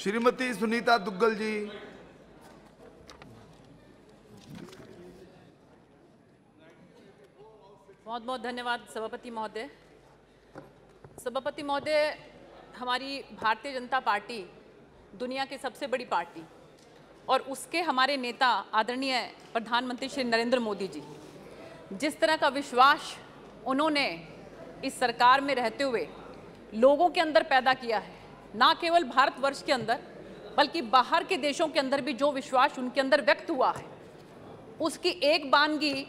श्रीमती सुनीता दुग्गल जी। बहुत बहुत धन्यवाद सभापति महोदय। सभापति महोदय, हमारी भारतीय जनता पार्टी दुनिया की सबसे बड़ी पार्टी और उसके हमारे नेता आदरणीय प्रधानमंत्री श्री नरेंद्र मोदी जी, जिस तरह का विश्वास उन्होंने इस सरकार में रहते हुए लोगों के अंदर पैदा किया है, ना केवल भारतवर्ष के अंदर बल्कि बाहर के देशों के अंदर भी जो विश्वास उनके अंदर व्यक्त हुआ है, उसकी एक बानगी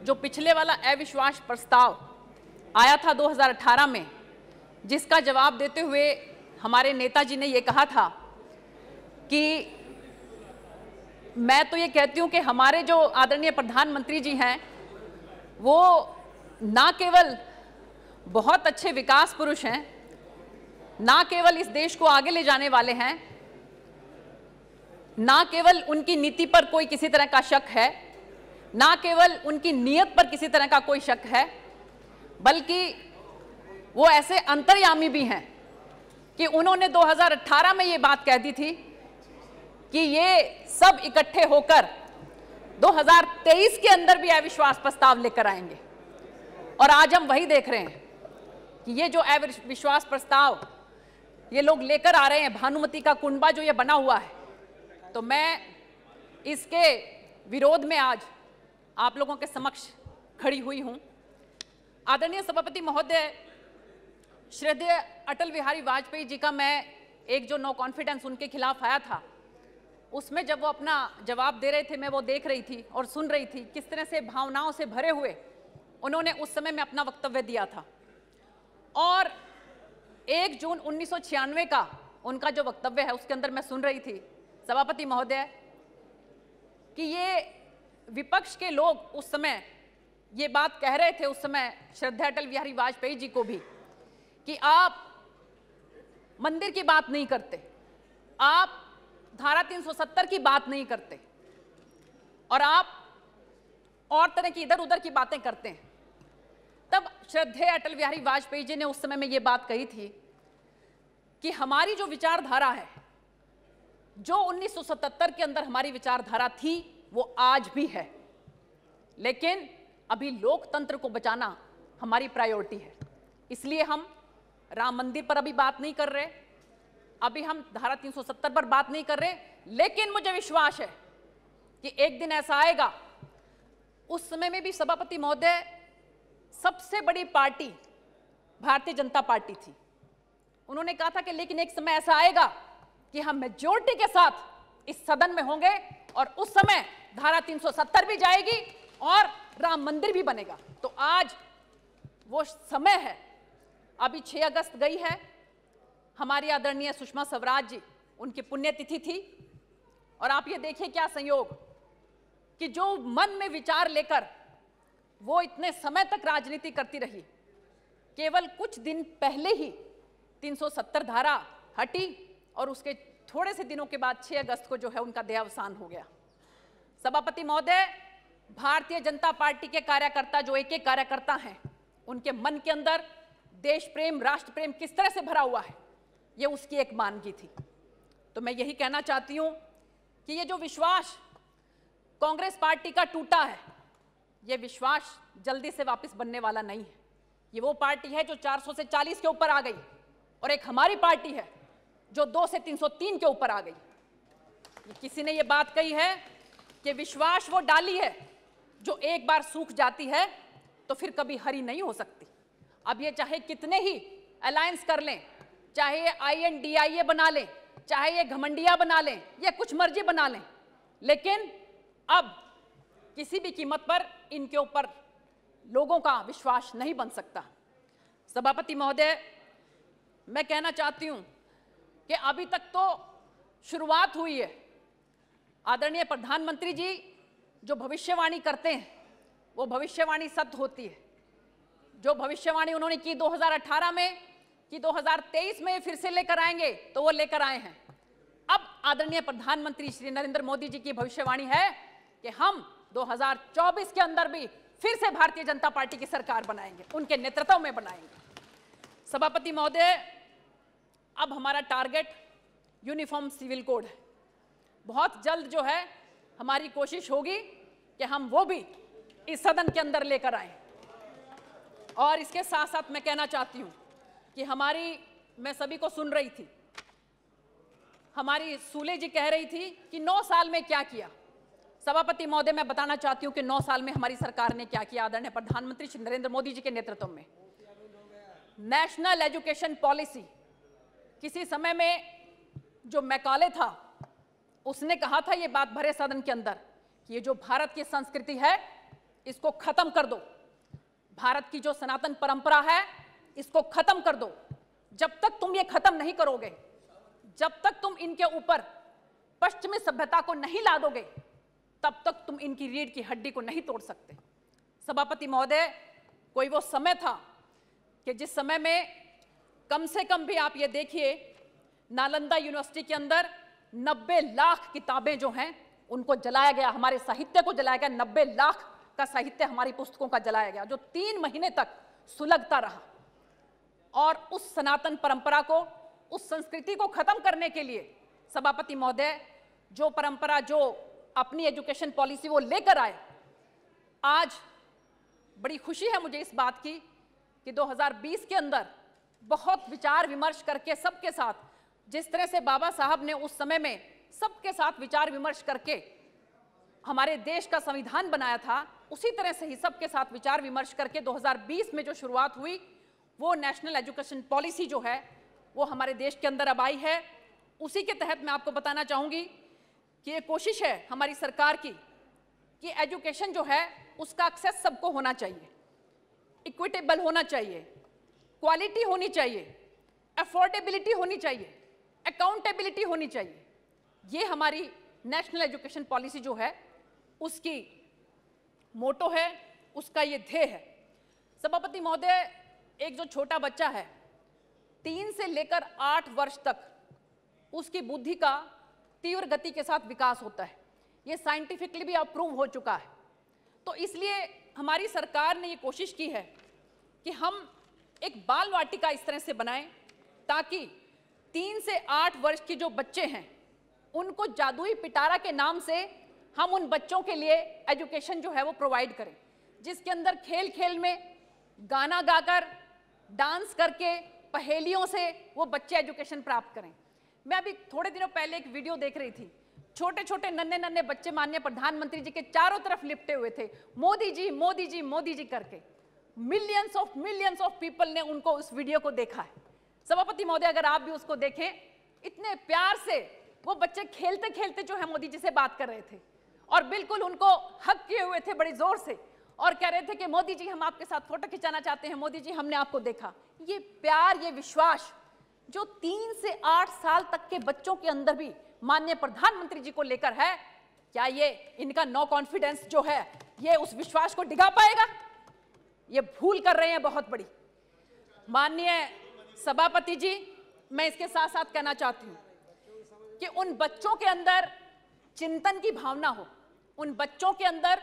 जो पिछले वाला अविश्वास प्रस्ताव आया था 2018 में, जिसका जवाब देते हुए हमारे नेताजी ने ये कहा था कि मैं तो ये कहती हूँ कि हमारे जो आदरणीय प्रधानमंत्री जी हैं वो ना केवल बहुत अच्छे विकास पुरुष हैं, ना केवल इस देश को आगे ले जाने वाले हैं, ना केवल उनकी नीति पर कोई किसी तरह का शक है, ना केवल उनकी नीयत पर किसी तरह का कोई शक है, बल्कि वो ऐसे अंतर्यामी भी हैं कि उन्होंने 2018 में ये बात कह दी थी कि ये सब इकट्ठे होकर 2023 के अंदर भी अविश्वास प्रस्ताव लेकर आएंगे। और आज हम वही देख रहे हैं कि ये जो अविश्वास प्रस्ताव ये लोग लेकर आ रहे हैं, भानुमति का कुंडा जो ये बना हुआ है, तो मैं इसके विरोध में आज आप लोगों के समक्ष खड़ी हुई हूं। आदरणीय सभापति महोदय, श्रद्धेय अटल बिहारी वाजपेयी जी का मैं एक जो नो कॉन्फिडेंस उनके खिलाफ आया था, उसमें जब वो अपना जवाब दे रहे थे, मैं वो देख रही थी और सुन रही थी किस तरह से भावनाओं से भरे हुए उन्होंने उस समय में अपना वक्तव्य दिया था। और 1 जून 1996 का उनका जो वक्तव्य है उसके अंदर मैं सुन रही थी सभापति महोदय कि ये विपक्ष के लोग उस समय ये बात कह रहे थे, उस समय श्रद्धेय अटल बिहारी वाजपेयी जी को भी, कि आप मंदिर की बात नहीं करते, आप धारा 370 की बात नहीं करते और आप और तरह की इधर उधर की बातें करते हैं। तब श्रद्धेय अटल बिहारी वाजपेयी जी ने उस समय में ये बात कही थी कि हमारी जो विचारधारा है, जो 1977 के अंदर हमारी विचारधारा थी, वो आज भी है, लेकिन अभी लोकतंत्र को बचाना हमारी प्रायोरिटी है। इसलिए हम राम मंदिर पर अभी बात नहीं कर रहे, अभी हम धारा 370 पर बात नहीं कर रहे, लेकिन मुझे विश्वास है कि एक दिन ऐसा आएगा। उस समय में भी सभापति महोदय सबसे बड़ी पार्टी भारतीय जनता पार्टी थी। उन्होंने कहा था कि लेकिन एक समय ऐसा आएगा कि हम मेजॉरिटी के साथ इस सदन में होंगे और उस समय धारा 370 भी जाएगी और राम मंदिर भी बनेगा। तो आज वो समय है। अभी 6 अगस्त गई है, हमारी आदरणीय सुषमा स्वराज जी, उनकी पुण्यतिथि थी, और आप ये देखिए क्या संयोग कि जो मन में विचार लेकर वो इतने समय तक राजनीति करती रही, केवल कुछ दिन पहले ही 370 धारा हटी और उसके थोड़े से दिनों के बाद 6 अगस्त को जो है उनका देहावसान हो गया। सभापति महोदय, भारतीय जनता पार्टी के कार्यकर्ता, जो एक एक कार्यकर्ता हैं, उनके मन के अंदर देश प्रेम, राष्ट्र प्रेम किस तरह से भरा हुआ है, ये उसकी एक मानगी थी। तो मैं यही कहना चाहती हूं कि ये जो विश्वास कांग्रेस पार्टी का टूटा है, ये विश्वास जल्दी से वापस बनने वाला नहीं है। ये वो पार्टी है जो 400 से 40 के ऊपर आ गई और एक हमारी पार्टी है जो 2 से 303 के ऊपर आ गई। किसी ने ये बात कही है कि विश्वास वो डाली है जो एक बार सूख जाती है तो फिर कभी हरी नहीं हो सकती। अब ये चाहे कितने ही अलायंस कर लें, चाहे ये INDIA बना लें, चाहे ये घमंडिया बना लें, या कुछ मर्जी बना लें, लेकिन अब किसी भी कीमत पर इनके ऊपर लोगों का विश्वास नहीं बन सकता। सभापति महोदय, मैं कहना चाहती हूं कि अभी तक तो शुरुआत हुई है। आदरणीय प्रधानमंत्री जी जो भविष्यवाणी करते हैं वो भविष्यवाणी सत्य होती है। जो भविष्यवाणी उन्होंने की 2018 में कि 2023 में फिर से लेकर आएंगे, तो वो लेकर आए हैं। अब आदरणीय प्रधानमंत्री श्री नरेंद्र मोदी जी की भविष्यवाणी है कि हम 2024 के अंदर भी फिर से भारतीय जनता पार्टी की सरकार बनाएंगे, उनके नेतृत्व में बनाएंगे। सभापति महोदय, अब हमारा टारगेट यूनिफॉर्म सिविल कोड है। बहुत जल्द जो है हमारी कोशिश होगी कि हम वो भी इस सदन के अंदर लेकर आए। और इसके साथ साथ मैं कहना चाहती हूं कि मैं सभी को सुन रही थी, हमारी सूले जी कह रही थी कि 9 साल में क्या किया। सभापति महोदय, मैं बताना चाहती हूं कि 9 साल में हमारी सरकार ने क्या किया। आदरणीय प्रधानमंत्री श्री नरेंद्र मोदी जी के नेतृत्व में नेशनल एजुकेशन पॉलिसी, किसी समय में जो मैकाले था उसने कहा था ये बात भरे सदन के अंदर कि ये जो भारत की संस्कृति है इसको खत्म कर दो, भारत की जो सनातन परंपरा है इसको खत्म कर दो। जब तक तुम ये खत्म नहीं करोगे, जब तक तुम इनके ऊपर पश्चिमी सभ्यता को नहीं ला दोगे, तब तक तुम इनकी रीढ़ की हड्डी को नहीं तोड़ सकते। सभापति महोदय, कोई वो समय था कि जिस समय में कम से कम भी आप ये देखिए, नालंदा यूनिवर्सिटी के अंदर 90 लाख किताबें जो हैं उनको जलाया गया, हमारे साहित्य को जलाया गया। 90 लाख का साहित्य हमारी पुस्तकों का जलाया गया, जो 3 महीने तक सुलगता रहा। और उस सनातन परंपरा को, उस संस्कृति को खत्म करने के लिए सभापति महोदय जो परंपरा, जो अपनी एजुकेशन पॉलिसी वो लेकर आए, आज बड़ी खुशी है मुझे इस बात की कि 2020 के अंदर बहुत विचार विमर्श करके सबके साथ, जिस तरह से बाबा साहब ने उस समय में सबके साथ विचार विमर्श करके हमारे देश का संविधान बनाया था, उसी तरह से ही सबके साथ विचार विमर्श करके 2020 में जो शुरुआत हुई वो नेशनल एजुकेशन पॉलिसी जो है वो हमारे देश के अंदर अब आई है। उसी के तहत मैं आपको बताना चाहूंगी कि ये कोशिश है हमारी सरकार की कि एजुकेशन जो है उसका एक्सेस सबको होना चाहिए, इक्विटेबल होना चाहिए, क्वालिटी होनी चाहिए, अफोर्डेबिलिटी होनी चाहिए, अकाउंटेबिलिटी होनी चाहिए। ये हमारी नेशनल एजुकेशन पॉलिसी जो है उसकी मोटो है, उसका ये ध्येय है। सभापति महोदय, एक जो छोटा बच्चा है 3 से लेकर 8 वर्ष तक उसकी बुद्धि का तीव्र गति के साथ विकास होता है, ये साइंटिफिकली भी अप्रूव हो चुका है। तो इसलिए हमारी सरकार ने ये कोशिश की है कि हम एक बाल वाटिका इस तरह से बनाएं ताकि 3 से 8 वर्ष के जो बच्चे हैं उनको जादुई पिटारा के नाम से हम उन बच्चों के लिए एजुकेशन जो है वो प्रोवाइड करें, जिसके अंदर खेल खेल में गाना गाकर, डांस करके, पहेलियों से वो बच्चे एजुकेशन प्राप्त करें। मैं अभी थोड़े दिनों पहले एक वीडियो देख रही थी, छोटे छोटे नन्हे नन्हे बच्चे माननीय प्रधानमंत्री जी के चारों तरफ लिपटे हुए थे, मोदी जी मोदी जी मोदी जी करके। मिलियंस ऑफ पीपल ने उनको उस वीडियो को देखा है। सभापति महोदय, अगर आप भी उसको देखें, इतने प्यार से वो बच्चे खेलते खेलते जो है मोदी जी से बात कर रहे थे और बिल्कुल उनको हग किए हुए थे बड़ी जोर से और कह रहे थे कि मोदी जी हम आपके साथ फोटो खिंचाना चाहते हैं, मोदी जी हमने आपको देखा। ये प्यार, ये विश्वास जो 3 से 8 साल तक के बच्चों के अंदर भी माननीय प्रधानमंत्री जी को लेकर है, क्या ये इनका नो कॉन्फिडेंस जो है ये उस विश्वास को डिगा पाएगा? ये भूल कर रहे हैं बहुत बड़ी। माननीय सभापति जी, मैं इसके साथ साथ कहना चाहती हूं कि उन बच्चों के अंदर चिंतन की भावना हो, उन बच्चों के अंदर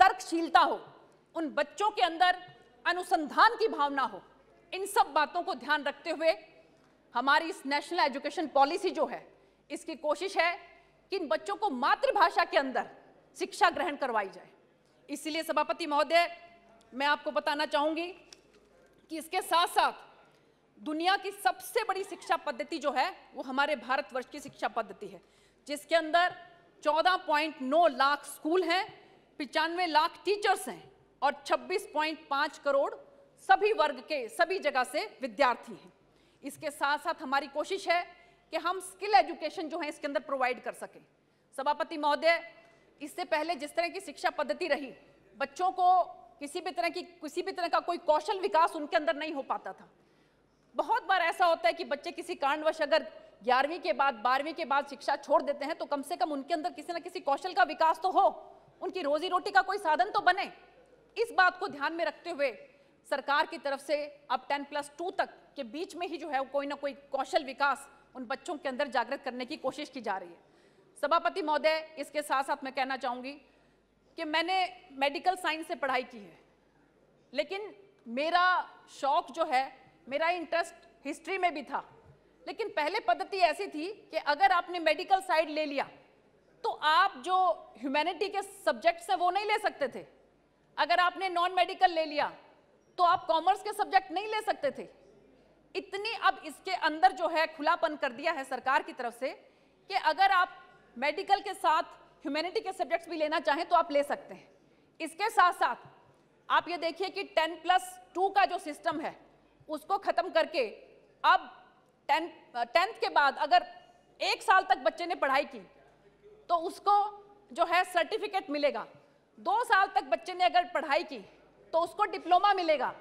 तर्कशीलता हो, उन बच्चों के अंदर अनुसंधान की भावना हो। इन सब बातों को ध्यान रखते हुए हमारी इस नेशनल एजुकेशन पॉलिसी जो है, इसकी कोशिश है कि इन बच्चों को मातृभाषा के अंदर शिक्षा ग्रहण करवाई जाए। इसलिए सभापति महोदय, मैं आपको बताना चाहूंगी कि इसके साथ साथ दुनिया की सबसे बड़ी शिक्षा पद्धति जो है वो हमारे भारतवर्ष की शिक्षा पद्धति है, जिसके अंदर 14.9 लाख स्कूल हैं, 95 लाख टीचर्स हैं और 26.5 करोड़ सभी वर्ग के, सभी जगह से विद्यार्थी हैं। इसके साथ साथ हमारी कोशिश है कि हम स्किल एजुकेशन जो है इसके अंदर प्रोवाइड कर सकें। सभापति महोदय, इससे पहले जिस तरह की शिक्षा पद्धति रही, बच्चों को किसी भी तरह का कोई कौशल विकास उनके अंदर नहीं हो पाता था। बहुत बार ऐसा होता है कि बच्चे किसी कारणवश अगर 11वीं के बाद 12वीं के बाद शिक्षा छोड़ देते हैं तो कम से कम उनके अंदर किसी न किसी कौशल का विकास तो हो, उनकी रोजी रोटी का कोई साधन तो बने। इस बात को ध्यान में रखते हुए सरकार की तरफ से अब 10+2 तक के बीच में ही जो है कोई ना कोई कौशल विकास उन बच्चों के अंदर जागृत करने की कोशिश की जा रही है। सभापति महोदय, इसके साथ साथ मैं कहना चाहूंगी कि मैंने मेडिकल साइंस से पढ़ाई की है, लेकिन मेरा शौक जो है, मेरा इंटरेस्ट हिस्ट्री में भी था, लेकिन पहले पद्धति ऐसी थी कि अगर आपने मेडिकल साइड ले लिया तो आप जो ह्यूमैनिटी के सब्जेक्ट्स हैं वो नहीं ले सकते थे। अगर आपने नॉन मेडिकल ले लिया तो आप कॉमर्स के सब्जेक्ट नहीं ले सकते थे। इतनी अब इसके अंदर जो है खुलापन कर दिया है सरकार की तरफ से कि अगर आप मेडिकल के साथ ह्यूमैनिटी के सब्जेक्ट्स भी लेना चाहें तो आप ले सकते हैं। इसके साथ साथ आप ये देखिए कि 10+2 का जो सिस्टम है उसको खत्म करके अब 10th के बाद अगर 1 साल तक बच्चे ने पढ़ाई की तो उसको जो है सर्टिफिकेट मिलेगा। 2 साल तक बच्चे ने अगर पढ़ाई की तो उसको डिप्लोमा मिलेगा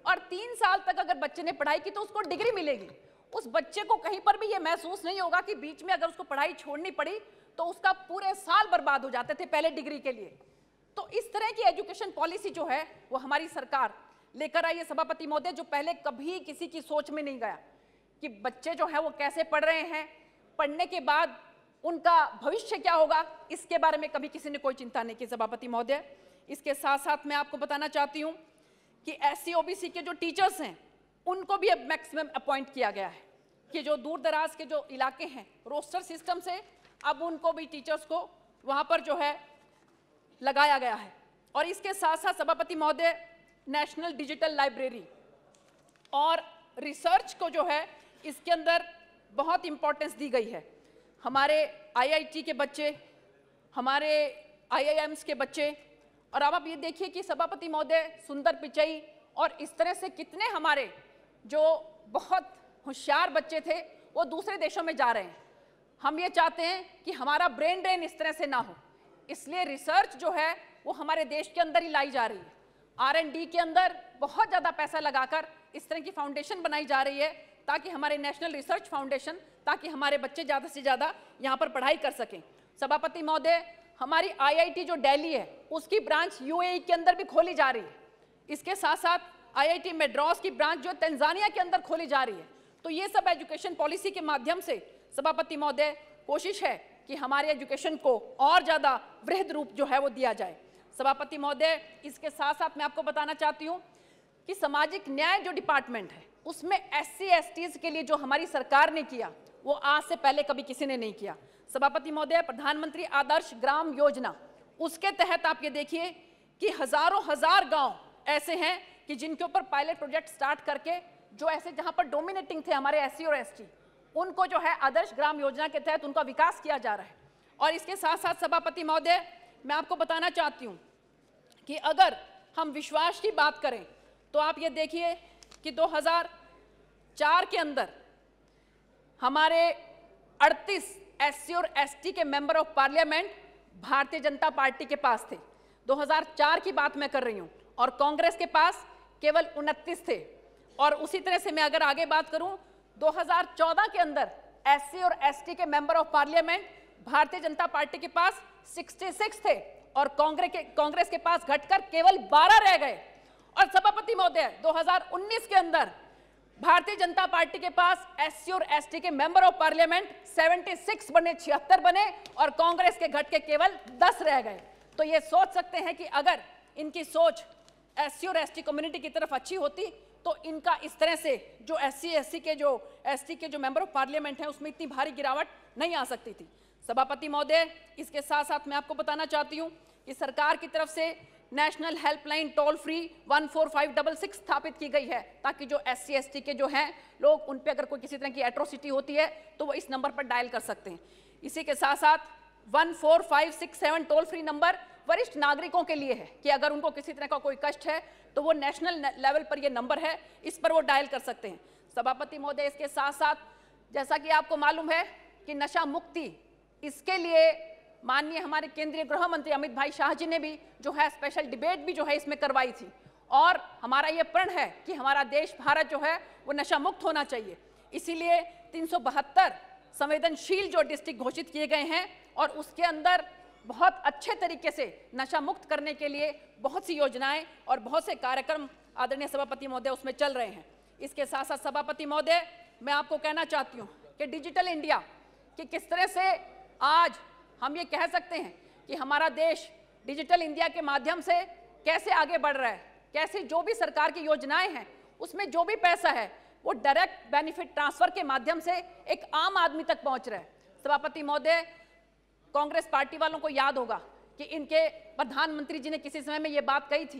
और 3 साल तक अगर बच्चे ने पढ़ाई की तो उसको डिग्री मिलेगी। उस बच्चे को कहीं पर भी ये महसूस नहीं होगा कि बीच में अगर उसको पढ़ाई छोड़नी पड़ी तो उसका पूरे साल बर्बाद हो जाते थे पहले डिग्री के लिए। तो इस तरह की एजुकेशन पॉलिसी जो है वो हमारी सरकार लेकर आई है सभापति महोदय, जो पहले कभी किसी की सोच में नहीं गया कि बच्चे जो है वो कैसे पढ़ रहे हैं, पढ़ने के बाद उनका भविष्य क्या होगा, इसके बारे में कभी किसी ने कोई चिंता नहीं की सभापति महोदय। इसके साथ साथ मैं आपको बताना चाहती हूँ कि SC OBC के जो टीचर्स हैं उनको भी अब मैक्सिमम अपॉइंट किया गया है कि जो दूर दराज के जो इलाके हैं रोस्टर सिस्टम से अब उनको भी टीचर्स को वहाँ पर जो है लगाया गया है। और इसके साथ साथ सभापति महोदय नेशनल डिजिटल लाइब्रेरी और रिसर्च को जो है इसके अंदर बहुत इंपॉर्टेंस दी गई है। हमारे IIT के बच्चे, हमारे IIMs के बच्चे, और अब आप ये देखिए कि सभापति महोदय सुंदर पिचई और इस तरह से कितने हमारे जो बहुत होशियार बच्चे थे वो दूसरे देशों में जा रहे हैं। हम ये चाहते हैं कि हमारा ब्रेन ड्रेन इस तरह से ना हो, इसलिए रिसर्च जो है वो हमारे देश के अंदर ही लाई जा रही है। R&D के अंदर बहुत ज़्यादा पैसा लगाकर इस तरह की फाउंडेशन बनाई जा रही है ताकि हमारे नेशनल रिसर्च फाउंडेशन, ताकि हमारे बच्चे ज़्यादा से ज़्यादा यहाँ पर पढ़ाई कर सकें। सभापति महोदय हमारी IIT जो दिल्ली है उसकी ब्रांच UAE के अंदर भी खोली जा रही है। इसके साथ साथ IIT मद्रास की ब्रांच जो तंजानिया के अंदर खोली जा रही है। तो ये सब एजुकेशन पॉलिसी के माध्यम से सभापति महोदय कोशिश है कि हमारे एजुकेशन को और ज़्यादा वृहद रूप जो है वो दिया जाए। सभापति महोदय इसके साथ साथ मैं आपको बताना चाहती हूँ कि सामाजिक न्याय जो डिपार्टमेंट है उसमें SC STs के लिए जो हमारी सरकार ने किया वो आज से पहले कभी किसी ने नहीं किया। सभापति महोदय प्रधानमंत्री आदर्श ग्राम योजना, उसके तहत आप ये देखिए कि हजारों हजार गांव ऐसे हैं कि जिनके ऊपर पायलट प्रोजेक्ट स्टार्ट करके जो ऐसे जहां पर डोमिनेटिंग थे हमारे SC और ST, उनको जो है आदर्श ग्राम योजना के तहत उनका विकास किया जा रहा है। और इसके साथ साथ सभापति महोदय मैं आपको बताना चाहती हूँ कि अगर हम विश्वास की बात करें तो आप ये देखिए कि 2004 के अंदर हमारे 38 SC और ST के member of parliament Bharatiya Janata party के पास थे। 2004 की बात मैं कर रही हूं, और कांग्रेस के पास केवल 29 थे। और उसी तरह से मैं अगर आगे बात करूं 2014 के अंदर SC और ST के member of parliament Bharatiya Janata party के पास 66 थे और कांग्रेस के पास घटकर केवल 12 रह गए। और सभापति महोदय 2019 के अंदर भारतीय जनता पार्टी के पास SC और ST के मेंबर ऑफ पार्लियामेंट 76 बने, 76 बने, और कांग्रेस के घट के केवल 10 रह गए। तो ये सोच सकते हैं कि अगर इनकी सोच SC और ST कम्युनिटी की तरफ अच्छी होती तो इनका इस तरह से जो SC ST के जो मेंबर ऑफ पार्लियामेंट हैं उसमें इतनी भारी गिरावट नहीं आ सकती थी। सभापति महोदय इसके साथ साथ मैं आपको बताना चाहती हूँ कि सरकार की तरफ से नेशनल हेल्पलाइन टोल फ्री 14566 स्थापित की गई है ताकि जो SC ST के जो हैं लोग, उन पे अगर कोई किसी तरह की एट्रोसिटी होती है तो वो इस नंबर पर डायल कर सकते हैं। इसी के साथ साथ 14567 टोल फ्री नंबर वरिष्ठ नागरिकों के लिए है कि अगर उनको किसी तरह का कोई कष्ट है तो वो नेशनल लेवल पर ये नंबर है, इस पर वो डायल कर सकते हैं। सभापति महोदय इसके साथ साथ जैसा कि आपको मालूम है कि नशा मुक्ति, इसके लिए माननीय हमारे केंद्रीय गृह मंत्री अमित भाई शाह जी ने भी जो है स्पेशल डिबेट भी जो है इसमें करवाई थी। और हमारा ये प्रण है कि हमारा देश भारत जो है वो नशा मुक्त होना चाहिए। इसीलिए 372 संवेदनशील जो डिस्ट्रिक्ट घोषित किए गए हैं और उसके अंदर बहुत अच्छे तरीके से नशा मुक्त करने के लिए बहुत सी योजनाएं और बहुत से कार्यक्रम आदरणीय सभापति महोदय उसमें चल रहे हैं। इसके साथ साथ सभापति महोदय मैं आपको कहना चाहती हूँ कि डिजिटल इंडिया कि किस तरह से आज हम ये कह सकते हैं कि हमारा देश डिजिटल इंडिया के माध्यम से कैसे आगे बढ़ रहा है, कैसे जो भी सरकार की योजनाएं हैं उसमें जो भी पैसा है वो डायरेक्ट बेनिफिट ट्रांसफर के माध्यम से एक आम आदमी तक पहुंच रहा है। सभापति महोदय, कांग्रेस पार्टी वालों को याद होगा कि इनके प्रधानमंत्री जी ने किसी समय में ये बात कही थी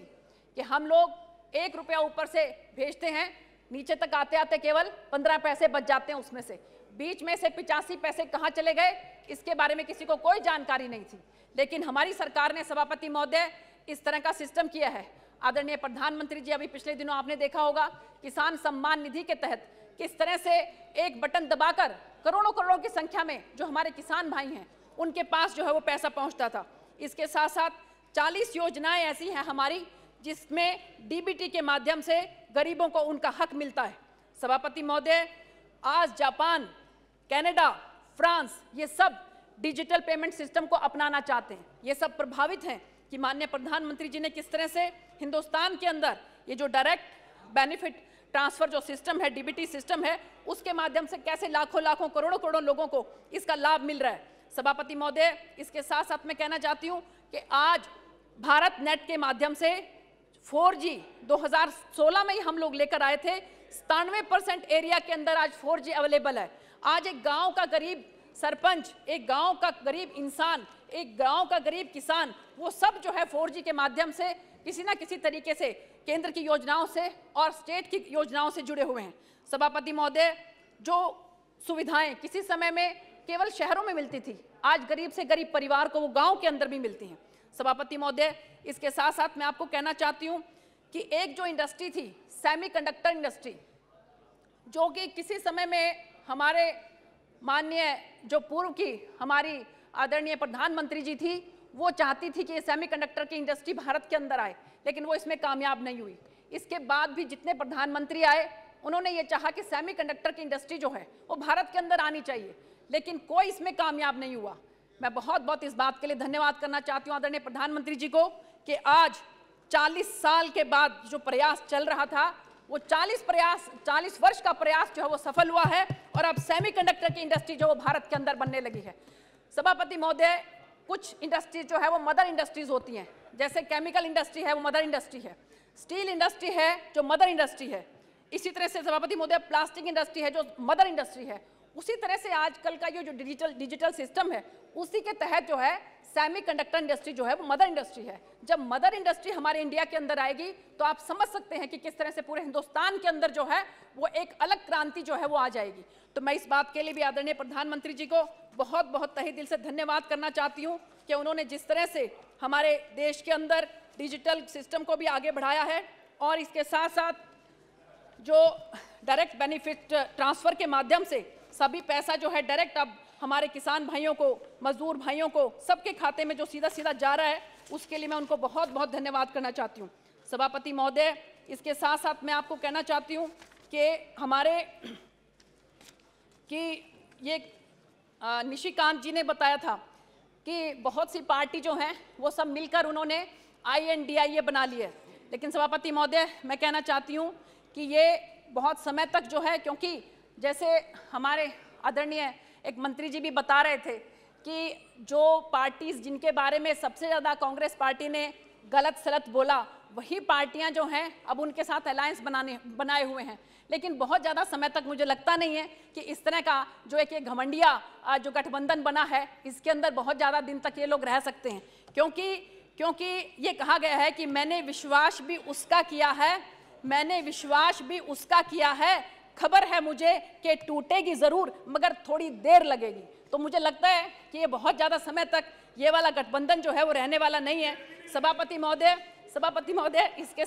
कि हम लोग 1 रुपया ऊपर से भेजते हैं, नीचे तक आते आते केवल 15 पैसे बच जाते हैं, उसमें से बीच में से 85 पैसे कहां चले गए इसके बारे में किसी को कोई जानकारी नहीं थी। लेकिन हमारी सरकार ने, सभापति महोदय, इस तरह का सिस्टम किया है। आदरणीय प्रधानमंत्री जी, अभी पिछले दिनों आपने देखा होगा किसान सम्मान निधि के तहत किस तरह से एक बटन दबाकर करोड़ों करोड़ों की संख्या में जो हमारे किसान भाई हैं उनके पास जो है वो पैसा पहुंचता था। इसके साथ साथ 40 योजनाएं ऐसी हैं हमारी जिसमें डीबीटी के माध्यम से गरीबों को उनका हक मिलता है। सभापति महोदय, आज जापान, कनाडा, फ्रांस, ये सब डिजिटल पेमेंट सिस्टम को अपनाना चाहते हैं। ये सब प्रभावित हैं कि माननीय प्रधानमंत्री जी ने किस तरह से हिंदुस्तान के अंदर ये जो डायरेक्ट बेनिफिट ट्रांसफर जो सिस्टम है, डीबीटी सिस्टम है, उसके माध्यम से कैसे लाखों लाखों करोड़ों करोड़ों लोगों को इसका लाभ मिल रहा है। सभापति महोदय, इसके साथ साथ मैं कहना चाहती हूं कि आज भारत नेट के माध्यम से 4G 2016 में ही हम लोग लेकर आए थे। 97% एरिया के अंदर आज 4G अवेलेबल है। आज एक गांव का गरीब सरपंच, एक गांव का गरीब इंसान, एक गांव का गरीब किसान, वो सब जो है 4G के माध्यम से किसी ना किसी तरीके से केंद्र की योजनाओं से और स्टेट की योजनाओं से जुड़े हुए हैं। सभापति महोदय, जो सुविधाएं किसी समय में केवल शहरों में मिलती थी, आज गरीब से गरीब परिवार को वो गांव के अंदर भी मिलती हैं। सभापति महोदय, इसके साथ साथ मैं आपको कहना चाहती हूं कि एक जो इंडस्ट्री थी, सेमीकंडक्टर इंडस्ट्री, जो कि किसी समय में हमारे माननीय जो पूर्व की हमारी आदरणीय प्रधानमंत्री जी थी, वो चाहती थी कि ये सेमीकंडक्टर की इंडस्ट्री भारत के अंदर आए, लेकिन वो इसमें कामयाब नहीं हुई। इसके बाद भी जितने प्रधानमंत्री आए, उन्होंने ये चाहा कि सेमीकंडक्टर की इंडस्ट्री जो है वो भारत के अंदर आनी चाहिए, लेकिन कोई इसमें कामयाब नहीं हुआ। मैं बहुत बहुत इस बात के लिए धन्यवाद करना चाहती हूँ आदरणीय प्रधानमंत्री जी को कि आज 40 साल के बाद जो प्रयास चल रहा था, वो 40 वर्ष का प्रयास जो है वो सफल हुआ है और अब सेमीकंडक्टर की इंडस्ट्री जो वो भारत के अंदर बनने लगी है। सभापति महोदय, कुछ इंडस्ट्रीज जो है वो मदर इंडस्ट्रीज होती हैं, जैसे केमिकल इंडस्ट्री है वो मदर इंडस्ट्री है, स्टील इंडस्ट्री है जो मदर इंडस्ट्री है, इसी तरह से सभापति महोदय प्लास्टिक इंडस्ट्री है जो मदर इंडस्ट्री है। उसी तरह से आजकल का ये जो डिजिटल सिस्टम है, उसी के तहत जो है सेमीकंडक्टर इंडस्ट्री जो है वो मदर इंडस्ट्री है। जब मदर इंडस्ट्री हमारे इंडिया के अंदर आएगी तो आप समझ सकते हैं कि किस तरह से पूरे हिंदुस्तान के अंदर जो है वो एक अलग क्रांति जो है वो आ जाएगी। तो मैं इस बात के लिए भी आदरणीय प्रधानमंत्री जी को बहुत बहुत तहे दिल से धन्यवाद करना चाहती हूँ कि उन्होंने जिस तरह से हमारे देश के अंदर डिजिटल सिस्टम को भी आगे बढ़ाया है और इसके साथ साथ जो डायरेक्ट बेनिफिट ट्रांसफर के माध्यम से सभी पैसा जो है डायरेक्ट अब हमारे किसान भाइयों को, मजदूर भाइयों को, सबके खाते में जो सीधा सीधा जा रहा है, उसके लिए मैं उनको बहुत बहुत धन्यवाद करना चाहती हूँ। सभापति महोदय, इसके साथ साथ मैं आपको कहना चाहती हूँ कि हमारे ये निशिकांत जी ने बताया था कि बहुत सी पार्टी जो हैं वो सब मिलकर उन्होंने INDIA बना ली है, लेकिन सभापति महोदय मैं कहना चाहती हूँ कि ये बहुत समय तक जो है, क्योंकि जैसे हमारे आदरणीय एक मंत्री जी भी बता रहे थे कि जो पार्टीज जिनके बारे में सबसे ज़्यादा कांग्रेस पार्टी ने गलत सलत बोला, वही पार्टियां जो हैं अब उनके साथ अलायंस बनाए हुए हैं। लेकिन बहुत ज़्यादा समय तक मुझे लगता नहीं है कि इस तरह का जो एक घमंडिया जो गठबंधन बना है, इसके अंदर बहुत ज़्यादा दिन तक ये लोग रह सकते हैं, क्योंकि ये कहा गया है कि मैंने विश्वास भी उसका किया है, मैंने विश्वास भी उसका किया है, खबर है मुझे कि टूटेगी जरूर मगर थोड़ी देर लगेगी। तो मुझे लगता है कि ये बहुत ज़्यादा समय तक ये वाला गठबंधन जो है वो रहने वाला नहीं है। सभापति महोदय, इसके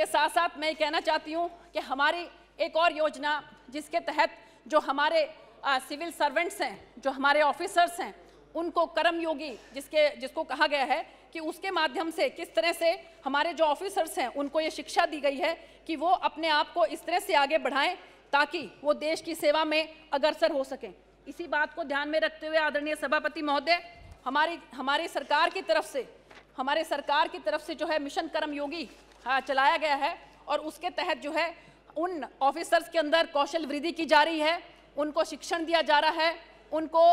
साथ साथ मैं ये कहना चाहती हूँ कि हमारी एक और योजना जिसके तहत जो हमारे सिविल सर्वेंट्स हैं, जो हमारे ऑफिसर्स हैं, उनको कर्मयोगी जिसको कहा गया है कि उसके माध्यम से किस तरह से हमारे जो ऑफिसर्स हैं उनको ये शिक्षा दी गई है कि वो अपने आप को इस तरह से आगे बढ़ाएं ताकि वो देश की सेवा में अग्रसर हो सकें। इसी बात को ध्यान में रखते हुए आदरणीय सभापति महोदय, हमारी सरकार की तरफ से जो है मिशन कर्मयोगी चलाया गया है और उसके तहत जो है उन ऑफिसर्स के अंदर कौशल वृद्धि की जा रही है, उनको शिक्षण दिया जा रहा है उनको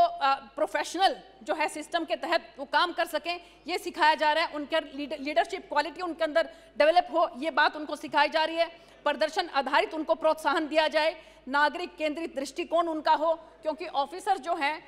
प्रोफेशनल जो है सिस्टम के तहत वो काम कर सकें, ये सिखाया जा रहा है। उनके लीडरशिप क्वालिटी उनके अंदर डेवलप हो, ये बात उनको सिखाई जा रही है। प्रदर्शन आधारित उनको प्रोत्साहन दिया जाए, नागरिक केंद्रित दृष्टिकोण उनका हो, क्योंकि ऑफिसर जो हैं,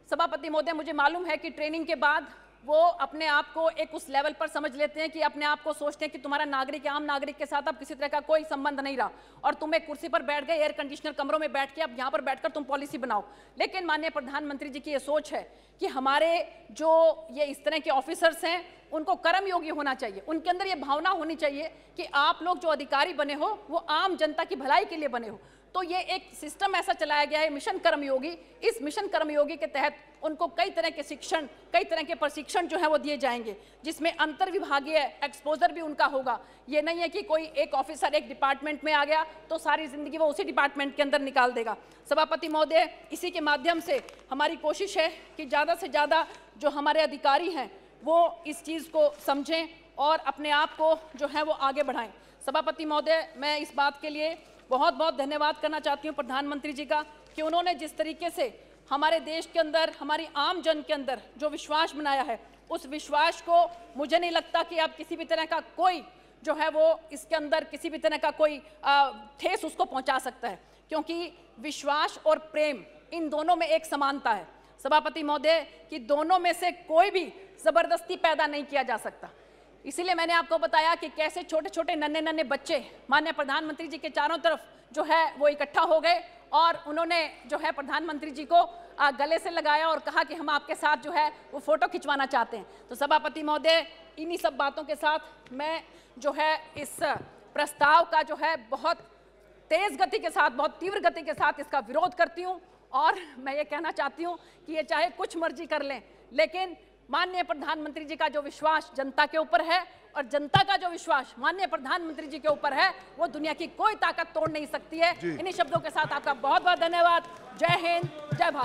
सभापति महोदय, मुझे मालूम है कि ट्रेनिंग के बाद वो अपने आप को एक उस लेवल पर समझ लेते हैं कि अपने आप को सोचते हैं कि तुम्हारा नागरिक, आम नागरिक के साथ अब किसी तरह का कोई संबंध नहीं रहा और तुम एक कुर्सी पर बैठ गए, एयर कंडीशनर कमरों में बैठ के अब यहाँ पर बैठकर तुम पॉलिसी बनाओ। लेकिन माननीय प्रधानमंत्री जी की ये सोच है कि हमारे जो ये इस तरह के ऑफिसर्स हैं उनको कर्मयोगी होना चाहिए, उनके अंदर ये भावना होनी चाहिए कि आप लोग जो अधिकारी बने हो वो आम जनता की भलाई के लिए बने हो। तो ये एक सिस्टम ऐसा चलाया गया है, मिशन कर्मयोगी। इस मिशन कर्मयोगी के तहत उनको कई तरह के शिक्षण, कई तरह के प्रशिक्षण जो है वो दिए जाएंगे, जिसमें अंतर विभागीय एक्सपोजर भी उनका होगा। ये नहीं है कि कोई एक ऑफिसर एक डिपार्टमेंट में आ गया तो सारी जिंदगी वो उसी डिपार्टमेंट के अंदर निकाल देगा। सभापति महोदय, इसी के माध्यम से हमारी कोशिश है कि ज़्यादा से ज़्यादा जो हमारे अधिकारी हैं वो इस चीज़ को समझें और अपने आप को जो है वो आगे बढ़ाएं। सभापति महोदय, मैं इस बात के लिए बहुत बहुत धन्यवाद करना चाहती हूँ प्रधानमंत्री जी का कि उन्होंने जिस तरीके से हमारे देश के अंदर, हमारी आम जन के अंदर जो विश्वास बनाया है, उस विश्वास को मुझे नहीं लगता कि अब किसी भी तरह का कोई जो है वो इसके अंदर किसी भी तरह का कोई ठेस उसको पहुंचा सकता है, क्योंकि विश्वास और प्रेम इन दोनों में एक समानता है सभापति महोदय, कि दोनों में से कोई भी जबरदस्ती पैदा नहीं किया जा सकता। इसीलिए मैंने आपको बताया कि कैसे छोटे छोटे नन्हे नन्हे बच्चे माननीय प्रधानमंत्री जी के चारों तरफ जो है वो इकट्ठा हो गए और उन्होंने जो है प्रधानमंत्री जी को गले से लगाया और कहा कि हम आपके साथ जो है वो फोटो खिंचवाना चाहते हैं। तो सभापति महोदय, इन्हीं सब बातों के साथ मैं जो है इस प्रस्ताव का जो है बहुत तेज गति के साथ, बहुत तीव्र गति के साथ इसका विरोध करती हूँ और मैं ये कहना चाहती हूँ कि ये चाहे कुछ मर्जी कर लें, लेकिन माननीय प्रधानमंत्री जी का जो विश्वास जनता के ऊपर है और जनता का जो विश्वास माननीय प्रधानमंत्री जी के ऊपर है वो दुनिया की कोई ताकत तोड़ नहीं सकती है। इन्हीं शब्दों के साथ आपका बहुत बहुत धन्यवाद। जय हिंद, जय भारत।